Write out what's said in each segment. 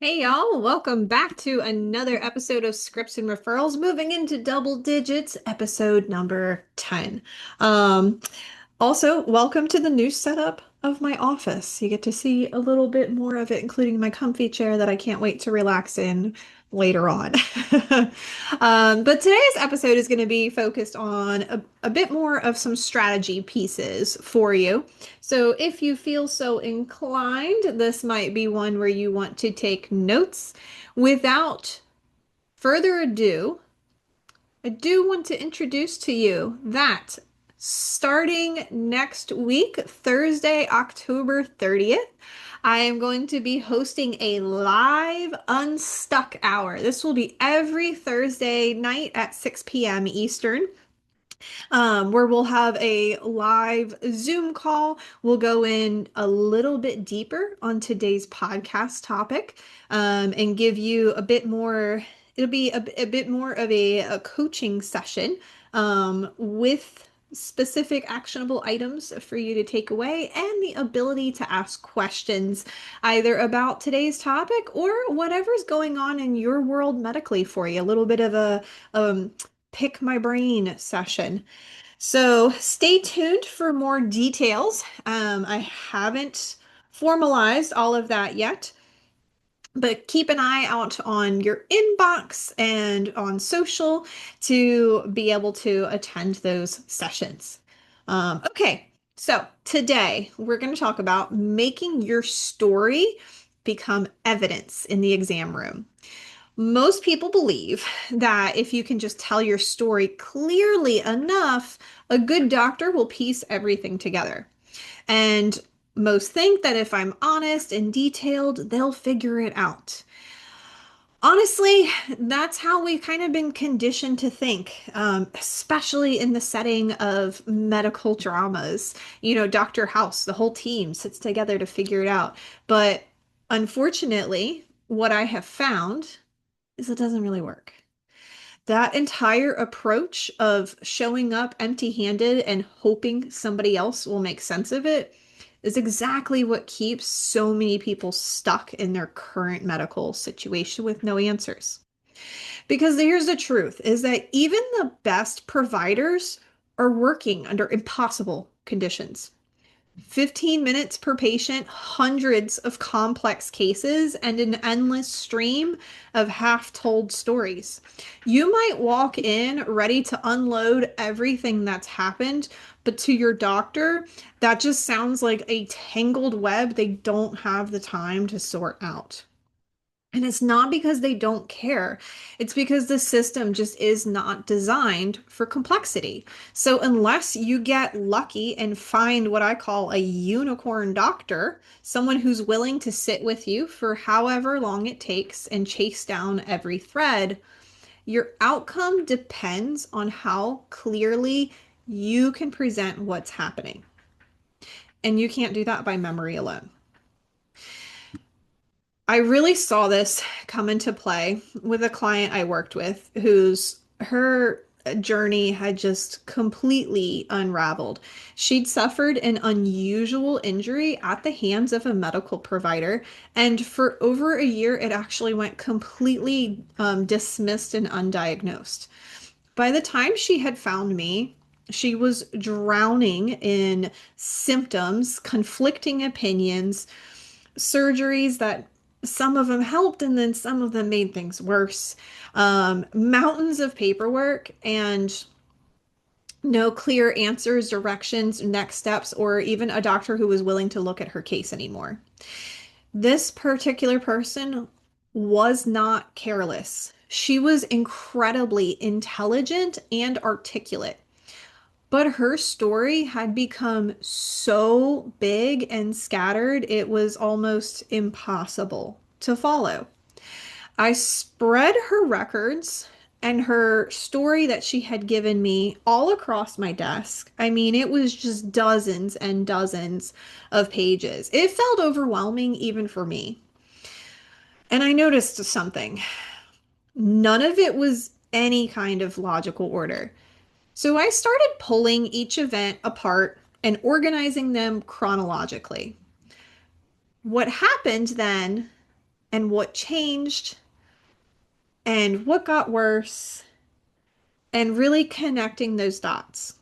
Hey y'all, welcome back to another episode of Scripts and Referrals, moving into double digits, episode number 10. Um, Also, welcome to the new setup of my office. You get to see a little bit more of it, including my comfy chair that I can't wait to relax in later on. But today's episode is going to be focused on a bit more of some strategy pieces for you. So if you feel so inclined, this might be one where you want to take notes. Without further ado, I do want to introduce to you that starting next week, Thursday, October 30th, I am going to be hosting a live Unstuck Hour. This will be every Thursday night at 6 p.m. Eastern, where we'll have a live Zoom call. We'll go in a little bit deeper on today's podcast topic, and give you a bit more. It'll be a bit more of a coaching session, with specific actionable items for you to take away and the ability to ask questions either about today's topic or whatever's going on in your world medically for you. A little bit of a pick my brain session. So stay tuned for more details. I haven't formalized all of that yet, but keep an eye out on your inbox and on social to be able to attend those sessions. Okay, so today we're going to talk about making your story become evidence in the exam room. Most people believe that if you can just tell your story clearly enough, a good doctor will piece everything together. And most think that if I'm honest and detailed, they'll figure it out. Honestly, that's how we've kind of been conditioned to think, especially in the setting of medical dramas. You know, Dr. House, the whole team sits together to figure it out. But unfortunately, what I have found is it doesn't really work. That entire approach of showing up empty-handed and hoping somebody else will make sense of it is exactly what keeps so many people stuck in their current medical situation with no answers. Because here's the truth is that even the best providers are working under impossible conditions. 15 minutes per patient, hundreds of complex cases, and an endless stream of half told stories. You might walk in ready to unload everything that's happened, but to your doctor, that just sounds like a tangled web they don't have the time to sort out. And it's not because they don't care. It's because the system just is not designed for complexity. So unless you get lucky and find what I call a unicorn doctor, someone who's willing to sit with you for however long it takes and chase down every thread, your outcome depends on how clearly you can present what's happening. And you can't do that by memory alone. I really saw this come into play with a client I worked with whose her journey had just completely unraveled. She'd suffered an unusual injury at the hands of a medical provider, and for over a year, it actually went completely dismissed and undiagnosed. By the time she had found me, she was drowning in symptoms, conflicting opinions, surgeries that some of them helped and then some of them made things worse. Mountains of paperwork and no clear answers, directions, next steps, or even a doctor who was willing to look at her case anymore. This particular person was not careless. She was incredibly intelligent and articulate. But her story had become so big and scattered, it was almost impossible to follow. I spread her records and her story that she had given me all across my desk. I mean, it was just dozens and dozens of pages. It felt overwhelming even for me. And I noticed something. None of it was any kind of logical order. So I started pulling each event apart and organizing them chronologically. What happened then and what changed and what got worse and really connecting those dots.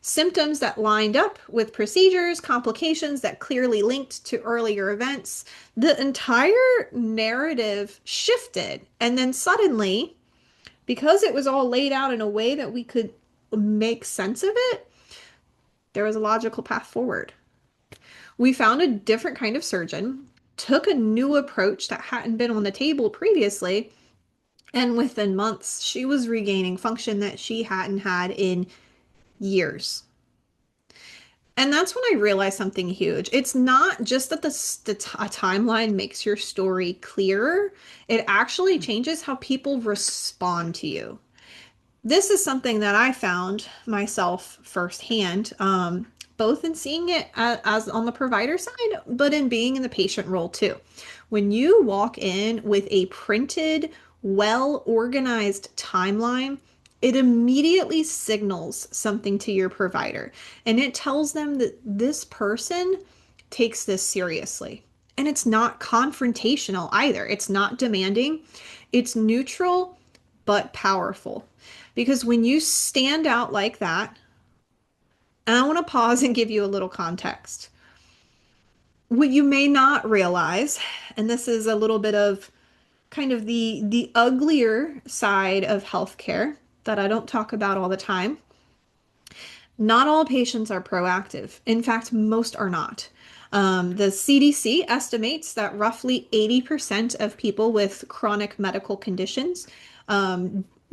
Symptoms that lined up with procedures, complications that clearly linked to earlier events. The entire narrative shifted. And then suddenly, because it was all laid out in a way that we could make sense of it, there was a logical path forward. We found a different kind of surgeon, took a new approach that hadn't been on the table previously, and within months, she was regaining function that she hadn't had in years. And that's when I realized something huge. It's not just that a timeline makes your story clearer, it actually changes how people respond to you. This is something that I found myself firsthand, both in seeing it as on the provider side, but in being in the patient role too. When you walk in with a printed, well organized timeline, it immediately signals something to your provider and it tells them that this person takes this seriously. And it's not confrontational either. It's not demanding. It's neutral but powerful. Because when you stand out like that, and I want to pause and give you a little context. What you may not realize, and this is a little bit of kind of the uglier side of healthcare that I don't talk about all the time. Not all patients are proactive. In fact, most are not. The CDC estimates that roughly 80% of people with chronic medical conditions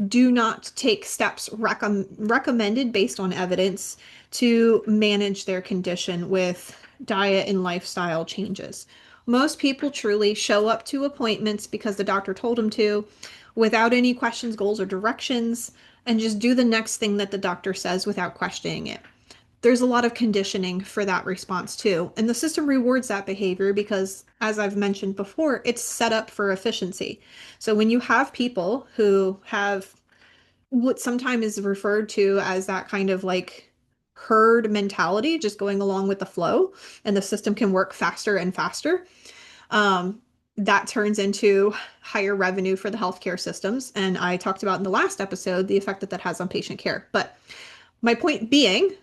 do not take steps recommended based on evidence to manage their condition with diet and lifestyle changes. Most people truly show up to appointments because the doctor told them to, without any questions, goals, or directions, and just do the next thing that the doctor says without questioning it. There's a lot of conditioning for that response too. And the system rewards that behavior because, as I've mentioned before, it's set up for efficiency. So when you have people who have what sometimes is referred to as that kind of like herd mentality, just going along with the flow, and the system can work faster and faster, that turns into higher revenue for the healthcare systems. And I talked about in the last episode the effect that that has on patient care. But my point being,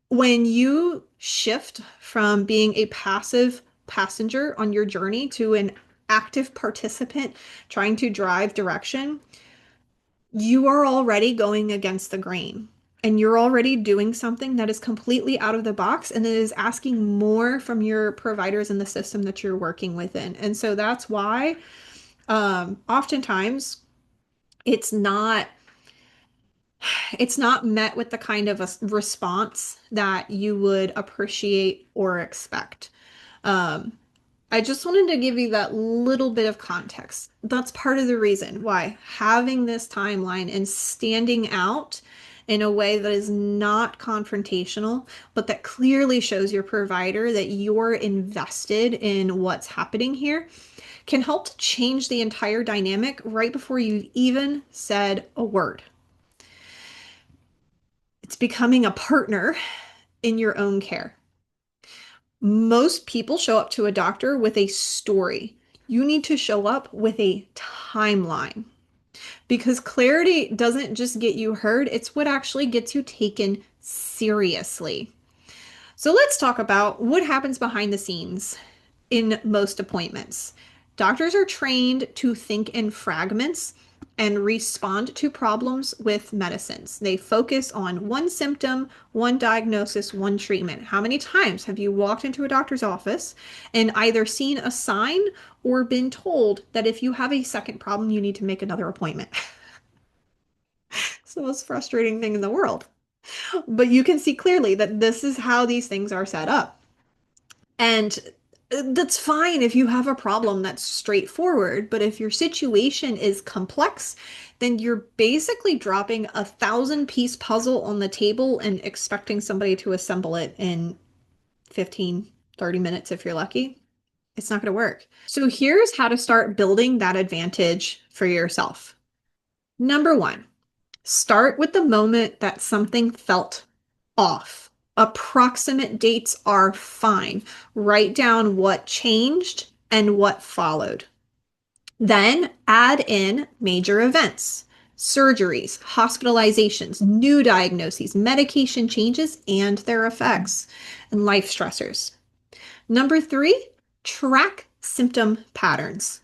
when you shift from being a passive passenger on your journey to an active participant trying to drive direction, you are already going against the grain. And you're already doing something that is completely out of the box and it is asking more from your providers in the system that you're working within. And so that's why oftentimes it's not it's not met with the kind of a response that you would appreciate or expect. Um, I just wanted to give you that little bit of context. That's part of the reason why having this timeline and standing out in a way that is not confrontational, but that clearly shows your provider that you're invested in what's happening here can help to change the entire dynamic right before you've even said a word. It's becoming a partner in your own care. Most people show up to a doctor with a story. You need to show up with a timeline because clarity doesn't just get you heard, it's what actually gets you taken seriously. So let's talk about what happens behind the scenes in most appointments. Doctors are trained to think in fragments and respond to problems with medicines. They focus on one symptom, one diagnosis, one treatment. How many times have you walked into a doctor's office and either seen a sign or been told that if you have a second problem, you need to make another appointment? It's the most frustrating thing in the world. But you can see clearly that this is how these things are set up. And that's fine if you have a problem that's straightforward, but if your situation is complex, then you're basically dropping 1,000-piece puzzle on the table and expecting somebody to assemble it in 15, 30 minutes if you're lucky. It's not going to work. So here's how to start building that advantage for yourself. Number one, start with the moment that something felt off. Approximate dates are fine. Write down what changed and what followed. Then add in major events, surgeries, hospitalizations, new diagnoses, medication changes and their effects, and life stressors. Number three, track symptom patterns.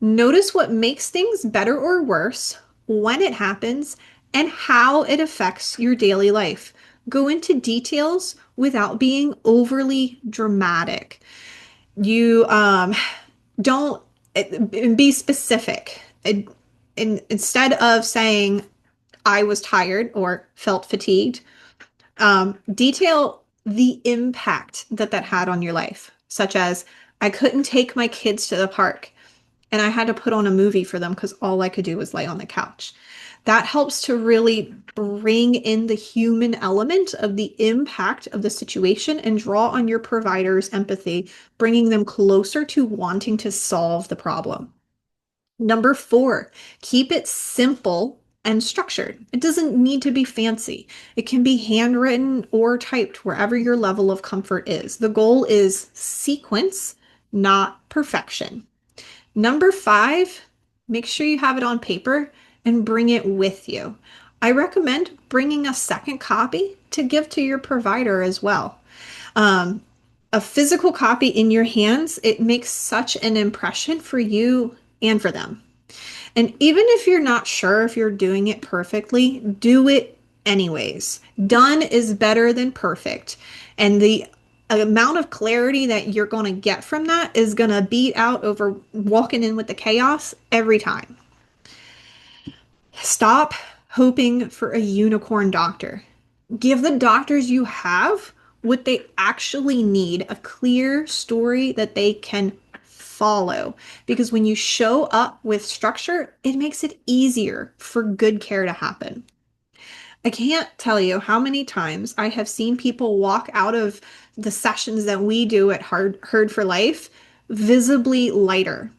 Notice what makes things better or worse, when it happens, and how it affects your daily life. Go into details without being overly dramatic. You don't be specific. Instead of saying, I was tired or felt fatigued, detail the impact that that had on your life, such as, I couldn't take my kids to the park and I had to put on a movie for them because all I could do was lay on the couch. That helps to really bring in the human element of the impact of the situation and draw on your provider's empathy, bringing them closer to wanting to solve the problem. Number four, keep it simple and structured. It doesn't need to be fancy. It can be handwritten or typed wherever your level of comfort is. The goal is sequence, not perfection. Number five, make sure you have it on paper and bring it with you. I recommend bringing a second copy to give to your provider as well. Um, a physical copy in your hands, it makes such an impression for you and for them. And even if you're not sure if you're doing it perfectly, do it anyways. Done is better than perfect. And the amount of clarity that you're going to get from that is going to beat out over walking in with the chaos every time. Stop hoping for a unicorn doctor. Give the doctors you have what they actually need, a clear story that they can follow. Because when you show up with structure, it makes it easier for good care to happen. I can't tell you how many times I have seen people walk out of the sessions that we do at Heard for Life visibly lighter.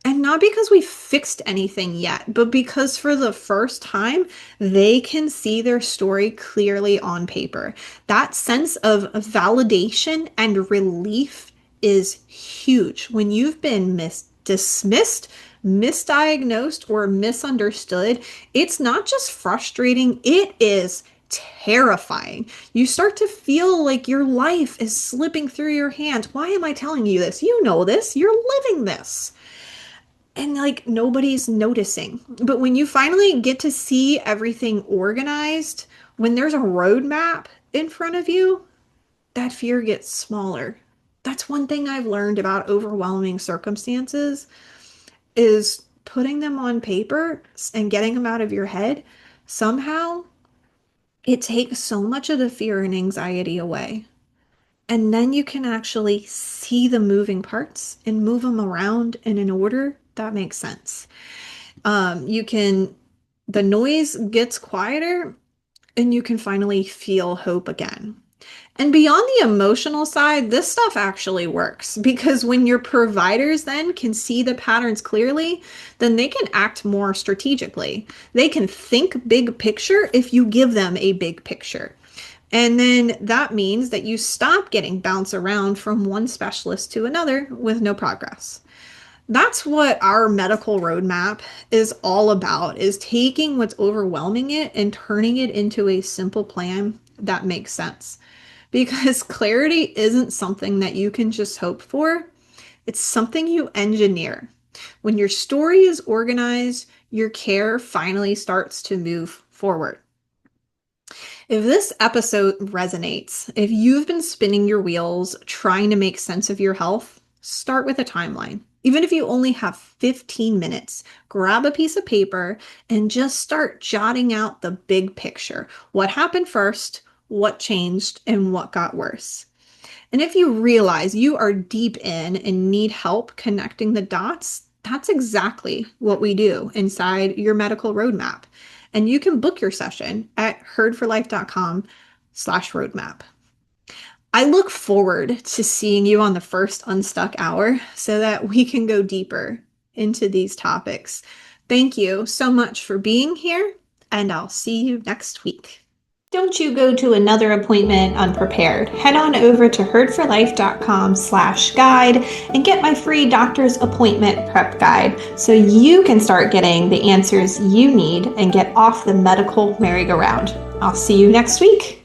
And not because we fixed anything yet, but because for the first time, they can see their story clearly on paper. That sense of validation and relief is huge. When you've been dismissed, misdiagnosed, or misunderstood, it's not just frustrating, it is terrifying. You start to feel like your life is slipping through your hands. Why am I telling you this? You know this, you're living this. And like nobody's noticing. But when you finally get to see everything organized, when there's a roadmap in front of you, that fear gets smaller. That's one thing I've learned about overwhelming circumstances is putting them on paper and getting them out of your head. Somehow it takes so much of the fear and anxiety away. And then you can actually see the moving parts and move them around in an order that makes sense. You can, the noise gets quieter and you can finally feel hope again. And beyond the emotional side, this stuff actually works because when your providers then can see the patterns clearly, then they can act more strategically. They can think big picture if you give them a big picture. And then that means that you stop getting bounced around from one specialist to another with no progress. That's what our medical roadmap is all about, is taking what's overwhelming it and turning it into a simple plan that makes sense. Because clarity isn't something that you can just hope for. It's something you engineer. When your story is organized, your care finally starts to move forward. If this episode resonates, if you've been spinning your wheels trying to make sense of your health, start with a timeline. Even if you only have 15 minutes, grab a piece of paper and just start jotting out the big picture. What happened first, what changed, and what got worse. And if you realize you are deep in and need help connecting the dots, that's exactly what we do inside your medical roadmap. And you can book your session at heardforlife.com/roadmap. I look forward to seeing you on the first Unstuck Hour so that we can go deeper into these topics. Thank you so much for being here, and I'll see you next week. Don't you go to another appointment unprepared. Head on over to herdforlife.com/guide and get my free doctor's appointment prep guide so you can start getting the answers you need and get off the medical merry-go-round. I'll see you next week.